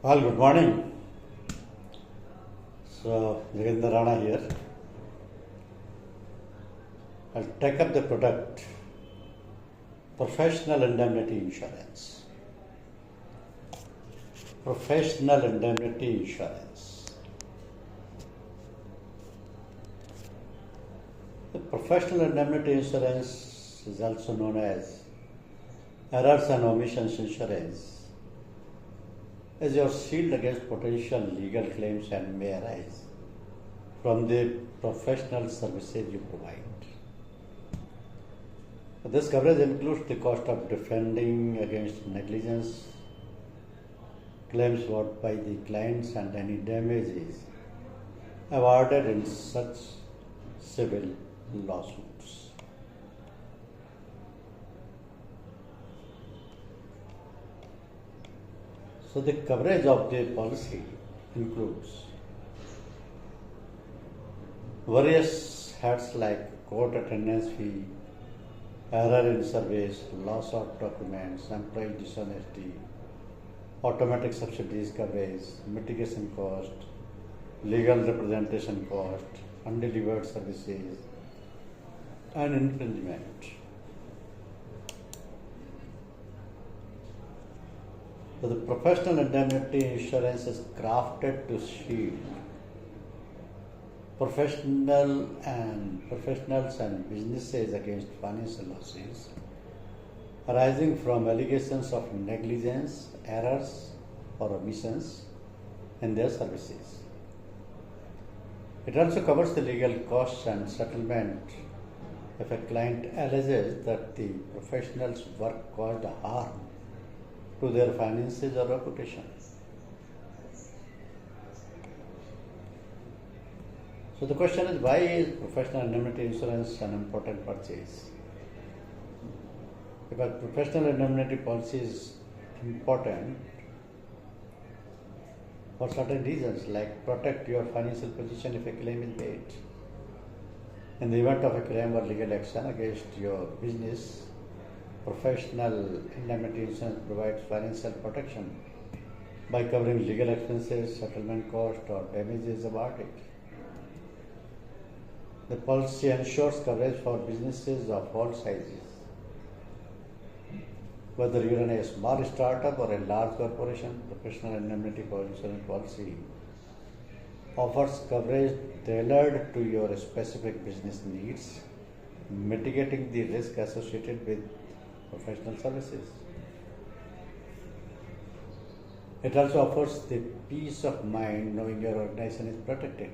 Well, good morning. So, Jagendra Rana here. I'll take up the product Professional Indemnity Insurance. Professional Indemnity Insurance. The Professional Indemnity Insurance is also known as Errors and Omissions Insurance, as your shield against potential legal claims and may arise from the professional services you provide. This coverage includes the cost of defending against negligence, claims brought by the clients, and any damages awarded in such civil lawsuits. So the coverage of the policy includes various heads like court attendance fee, error in service, loss of documents, employee dishonesty, automatic subsidies coverage, mitigation cost, legal representation cost, undelivered services, and infringement. So the professional indemnity insurance is crafted to shield professionals and businesses against financial losses arising from allegations of negligence, errors, or omissions in their services. It also covers the legal costs and settlement if a client alleges that the professional's work caused harm to their finances or reputation. So the question is, why is professional indemnity insurance an important purchase? Because professional indemnity policy is important for certain reasons, like protect your financial position if a claim is made. In the event of a claim or legal action against your business, professional indemnity insurance provides financial protection by covering legal expenses, settlement costs, or damages awarded. The policy ensures coverage for businesses of all sizes. Whether you're in a small startup or a large corporation, professional indemnity insurance policy offers coverage tailored to your specific business needs, mitigating the risk associated with professional services. It also offers the peace of mind knowing your organization is protected.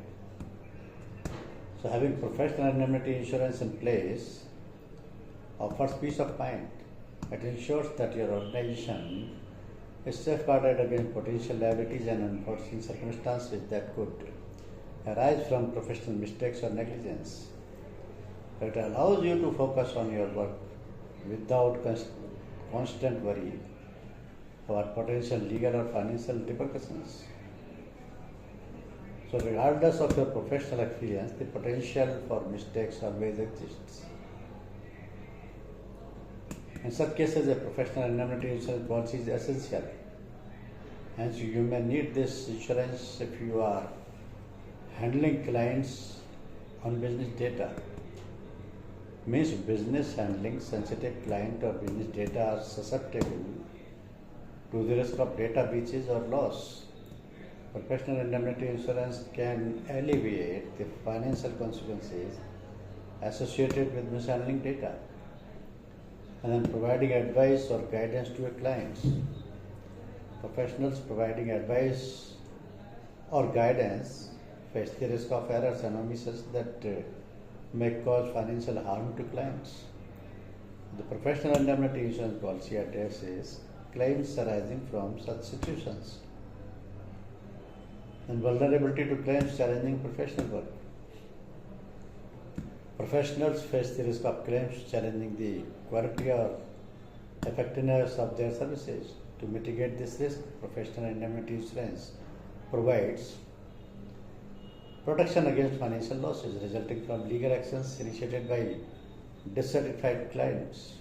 So having professional indemnity insurance in place offers peace of mind. It ensures that your organization is safeguarded against potential liabilities and unforeseen circumstances that could arise from professional mistakes or negligence. It allows you to focus on your work without constant worry about potential legal or financial repercussions. So regardless of your professional experience, the potential for mistakes always exists. In such cases, a professional indemnity insurance policy is essential. Hence, you may need this insurance if you are handling clients on business data. Means business handling sensitive client or business data are susceptible to the risk of data breaches or loss. Professional indemnity insurance can alleviate the financial consequences associated with mishandling data and then providing advice or guidance to your clients. Professionals providing advice or guidance face the risk of errors and omissions that may cause financial harm to clients. The professional indemnity insurance policy addresses claims arising from such situations and vulnerability to claims challenging professional work. Professionals face the risk of claims challenging the quality or effectiveness of their services. To mitigate this risk, professional indemnity insurance provides protection against financial losses resulting from legal actions initiated by dissatisfied clients.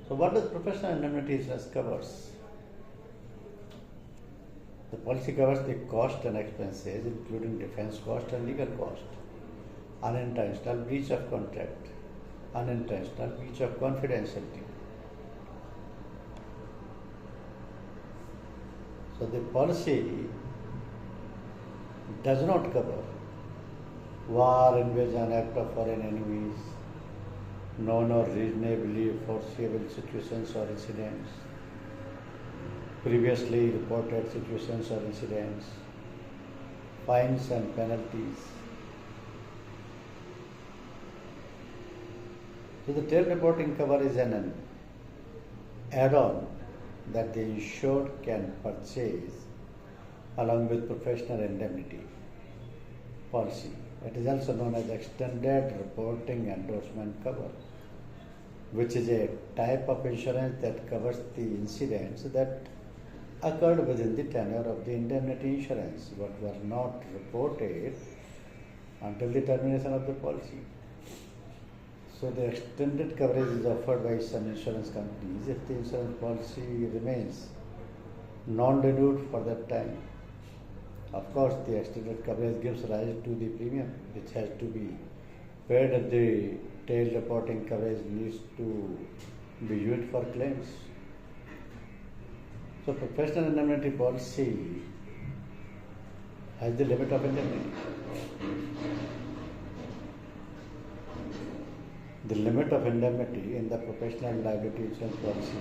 So what does professional indemnity insurance covers? The policy covers the cost and expenses, including defense cost and legal cost, unintentional breach of contract, unintentional breach of confidentiality. So the policy does not cover war, invasion, act of foreign enemies, known or reasonably foreseeable situations or incidents, previously reported situations or incidents, fines and penalties. So the tail reporting cover is an add-on that the insured can purchase along with professional indemnity policy. It is also known as extended reporting endorsement cover, which is a type of insurance that covers the incidents that occurred within the tenure of the indemnity insurance but were not reported until the termination of the policy. So the extended coverage is offered by some insurance companies if the insurance policy remains non-renewed for that time. Of course, the extended coverage gives rise to the premium which has to be paid if the tail reporting coverage needs to be used for claims. So professional indemnity policy has the limit of indemnity. The limit of indemnity in the professional liability insurance policy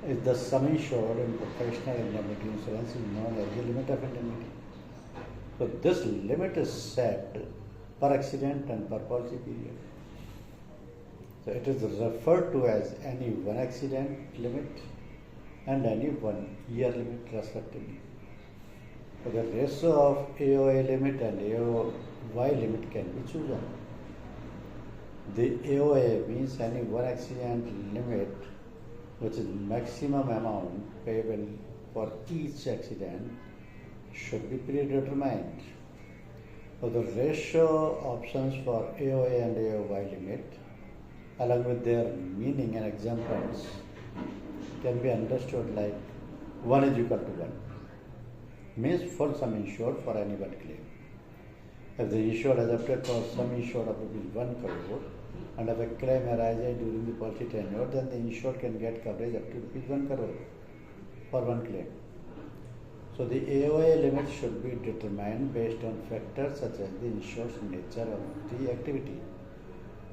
is the sum insured in professional indemnity insurance is known as the limit of indemnity. So this limit is set per accident and per policy period. So it is referred to as any one accident limit and any 1 year limit respectively. So the ratio of AOA limit and AOY limit can be chosen. The AOA means any one accident limit, which is maximum amount payable for each accident, should be predetermined. So the ratio options for AOA and AOY limit, along with their meaning and examples, can be understood like 1 is equal to 1, means full sum insured for any one claim. If the insured has opted for sum insured of ₹1 crore and if a claim arises during the policy tenure, then the insured can get coverage up to ₹1 crore for one claim. So the AOA limit should be determined based on factors such as the insured's nature of the activity,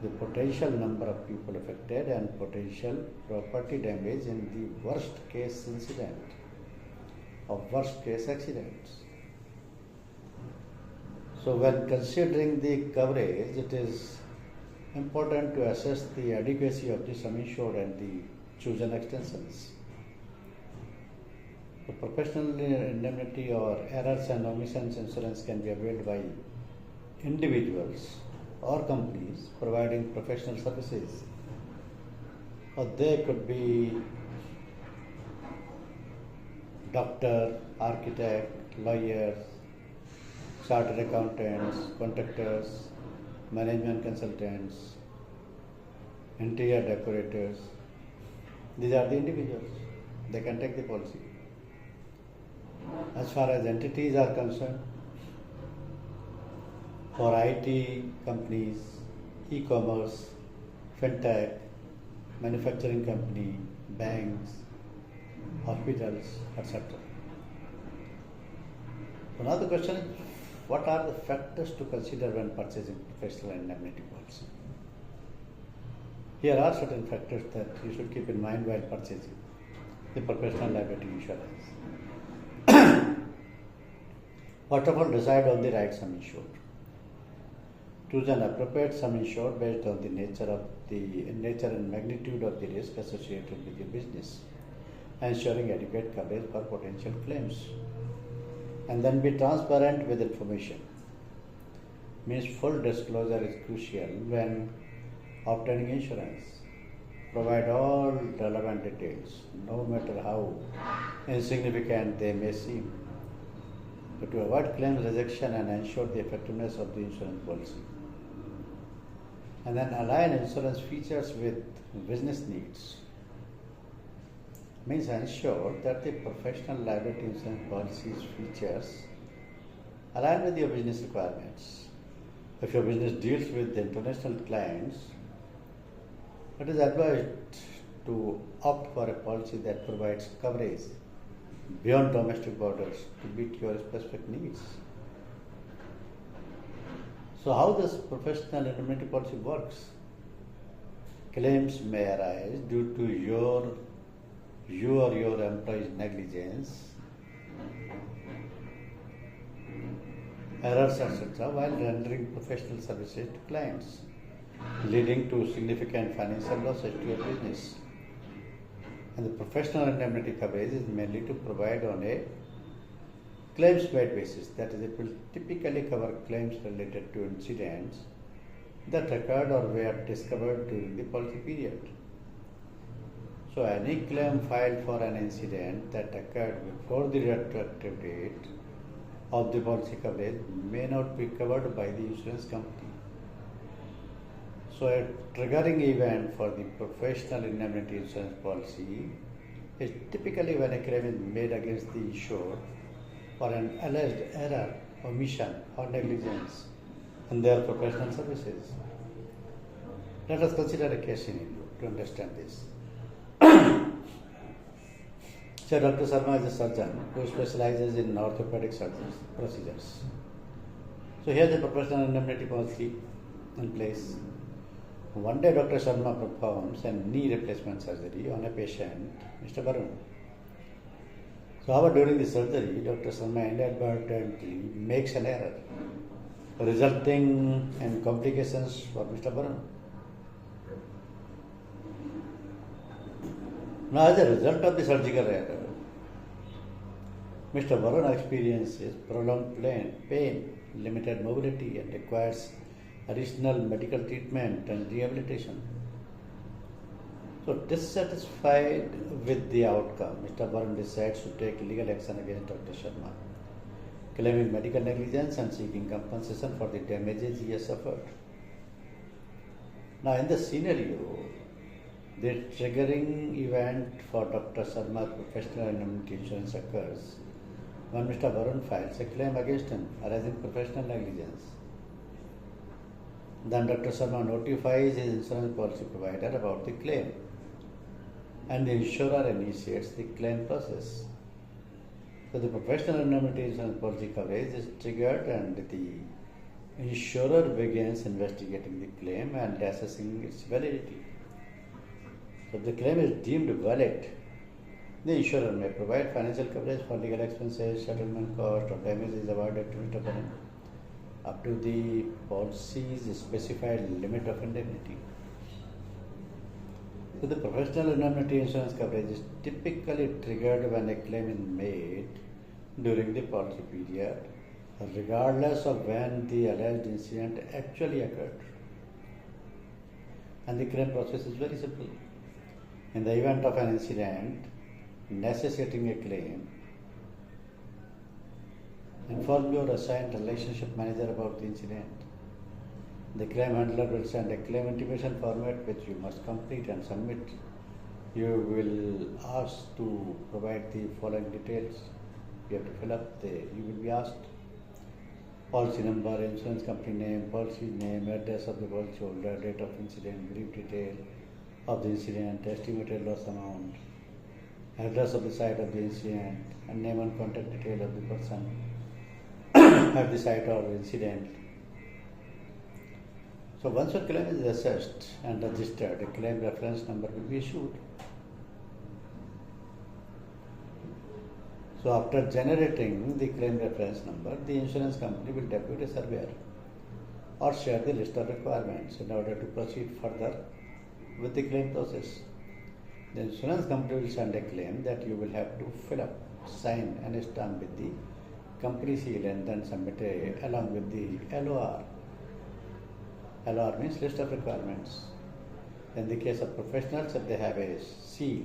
the potential number of people affected, and potential property damage in the worst case incident or worst case accidents. So when considering the coverage, it is important to assess the adequacy of the sum insured and the chosen extensions. The professional indemnity or errors and omissions insurance can be availed by individuals or companies providing professional services, or they could be doctor, architect, lawyers, chartered accountants, contractors, management consultants, interior decorators. These are the individuals. They can take the policy. As far as entities are concerned, for IT companies, e-commerce, fintech, manufacturing company, banks, hospitals, etc. So now the question is, what are the factors to consider when purchasing professional indemnity policy? Here are certain factors that you should keep in mind while purchasing the professional liability insurance. First of all, decide on the right sum insured. Choose an appropriate sum insured based on the nature and magnitude of the risk associated with your business, ensuring adequate coverage for potential claims. And then be transparent with information. Means full disclosure is crucial when obtaining insurance. Provide all relevant details, no matter how insignificant they may seem, but to avoid claims rejection and ensure the effectiveness of the insurance policy. And then align insurance features with business needs. means ensure that the professional liability insurance policies features align with your business requirements. If your business deals with international clients, it is advised to opt for a policy that provides coverage beyond domestic borders to meet your specific needs. So, how this professional indemnity policy works? Claims may arise due to you or your employee's negligence, errors, etc., while rendering professional services to clients, leading to significant financial losses to your business. And the professional indemnity coverage is mainly to provide on a claims made basis, that is, it will typically cover claims related to incidents that occurred or were discovered during the policy period. So, any claim filed for an incident that occurred before the retroactive date of the policy coverage may not be covered by the insurance company. So, a triggering event for the professional indemnity insurance policy is typically when a claim is made against the insured for an alleged error, omission, or negligence in their professional services. Let us consider a case scenario to understand this. So, Dr. Sharma is a surgeon who specializes in orthopedic surgeries procedures. So, he has a professional indemnity policy in place. One day, Dr. Sharma performs a knee replacement surgery on a patient, Mr. Varun. So, however, during the surgery, Dr. Sharma inadvertently makes an error, resulting in complications for Mr. Varun. Now, as a result of the surgical error, Mr. Varun experiences prolonged pain, limited mobility, and requires additional medical treatment and rehabilitation. So, dissatisfied with the outcome, Mr. Varun decides to take legal action against Dr. Sharma, claiming medical negligence and seeking compensation for the damages he has suffered. Now, in this scenario, the triggering event for Dr. Sharma's professional indemnity insurance occurs when Mr. Varun files a claim against him arising professional negligence. Then Dr. Sharma notifies his insurance policy provider about the claim, and the insurer initiates the claim process. So the professional indemnity insurance policy coverage is triggered, and the insurer begins investigating the claim and assessing its validity. So if the claim is deemed valid, the insurer may provide financial coverage for legal expenses, settlement cost, or damages awarded to Mr. Varun up to the policy's specified limit of indemnity. So the professional indemnity insurance coverage is typically triggered when a claim is made during the policy period, regardless of when the alleged incident actually occurred. And the claim process is very simple. In the event of an incident necessitating a claim, inform your assigned relationship manager about the incident. The claim handler will send a claim intimation format which you must complete and submit. You will ask to provide the following details. You have to fill up you will be asked policy number, insurance company name, policy name, address of the policyholder, date of incident, brief detail of the incident, estimated loss amount, address of the site of the incident, and name and contact detail of the person at the site of the incident. So once your claim is assessed and registered, a claim reference number will be issued. So after generating the claim reference number, the insurance company will depute a surveyor or share the list of requirements in order to proceed further with the claim process. The insurance company will send a claim that you will have to fill up, sign and stamp with the company seal, and then submit along with the LOR. LOR means list of requirements. In the case of professionals, if they have a seal,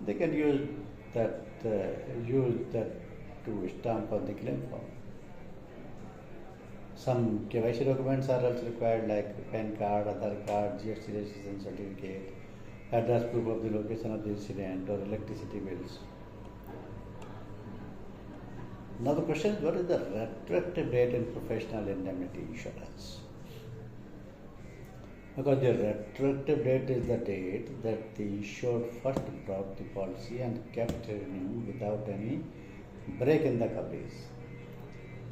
they can use that to stamp on the claim form. Some KYC documents are also required, like PAN card, Aadhaar card, GST registration certificate, address proof of the location of the incident, or electricity bills. Now the question is, what is the retroactive date in professional indemnity insurance? Because the retroactive date is the date that the insured first brought the policy and kept renewing without any break in the coverage.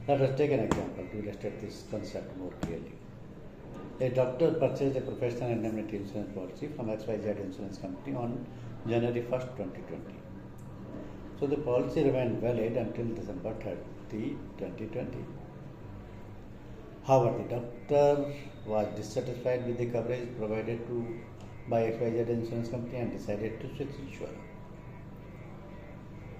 Let us take an example to illustrate this concept more clearly. A doctor purchased a professional indemnity insurance policy from XYZ Insurance Company on January 1st, 2020. So the policy remained valid until December 30, 2020. However, the doctor was dissatisfied with the coverage provided by XYZ Insurance Company and decided to switch insurer.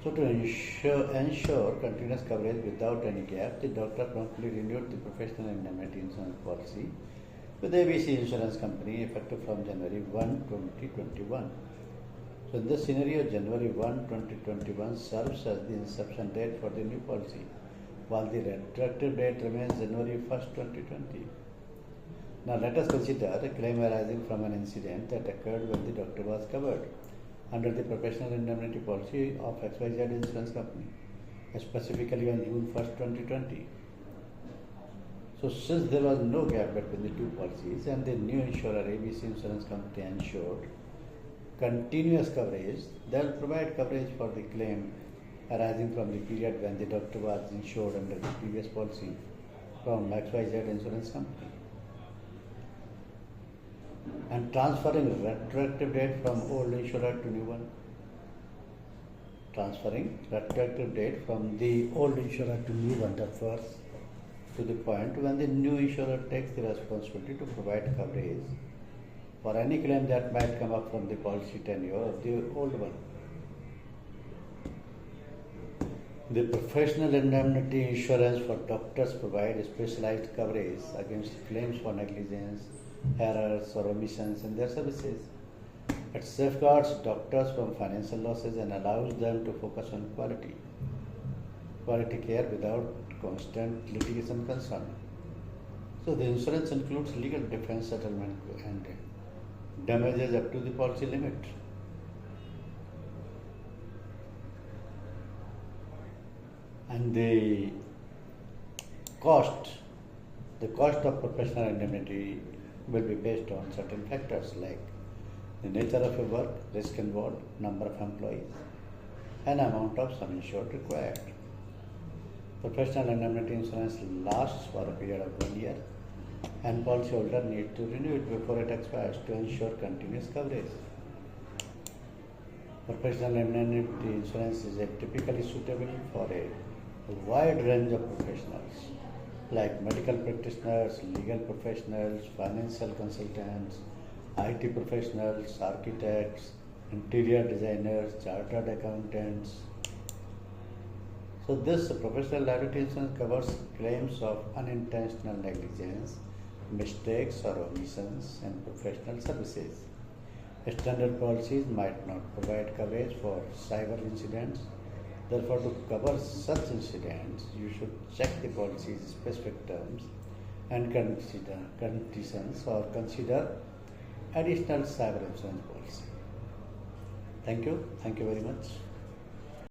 So to ensure continuous coverage without any gap, the doctor promptly renewed the professional indemnity insurance policy with ABC Insurance Company effective from January 1, 2021. So in this scenario, January 1, 2021 serves as the inception date for the new policy, while the retroactive date remains January 1st, 2020. Now let us consider a claim arising from an incident that occurred when the doctor was covered under the professional indemnity policy of XYZ Insurance Company, specifically on June 1st, 2020. So since there was no gap between the two policies and the new insurer ABC Insurance Company ensured continuous coverage, they will provide coverage for the claim arising from the period when the doctor was insured under the previous policy from XYZ Insurance Company. And transferring retroactive date from old insurer to new one. Transferring retroactive date from the old insurer to new one refers to the point when the new insurer takes the responsibility to provide coverage for any claim that might come up from the policy tenure of the old one. The professional indemnity insurance for doctors provide specialized coverage against claims for negligence, errors or omissions in their services. It safeguards doctors from financial losses and allows them to focus on quality care without constant litigation concern. So the insurance includes legal defense, settlement and damages up to the policy limit. And the cost of professional indemnity will be based on certain factors like the nature of your work, risk involved, number of employees, and amount of sum insured required. Professional indemnity insurance lasts for a period of 1 year, and policyholder needs to renew it before it expires to ensure continuous coverage. Professional indemnity insurance is typically suitable for a wide range of professionals like medical practitioners, legal professionals, financial consultants, IT professionals, architects, interior designers, chartered accountants. So this professional liability insurance covers claims of unintentional negligence, mistakes or omissions in professional services. Standard policies might not provide coverage for cyber incidents. Therefore, to cover such incidents, you should check the policy's specific terms and conditions or consider additional cyber insurance policy. Thank you very much.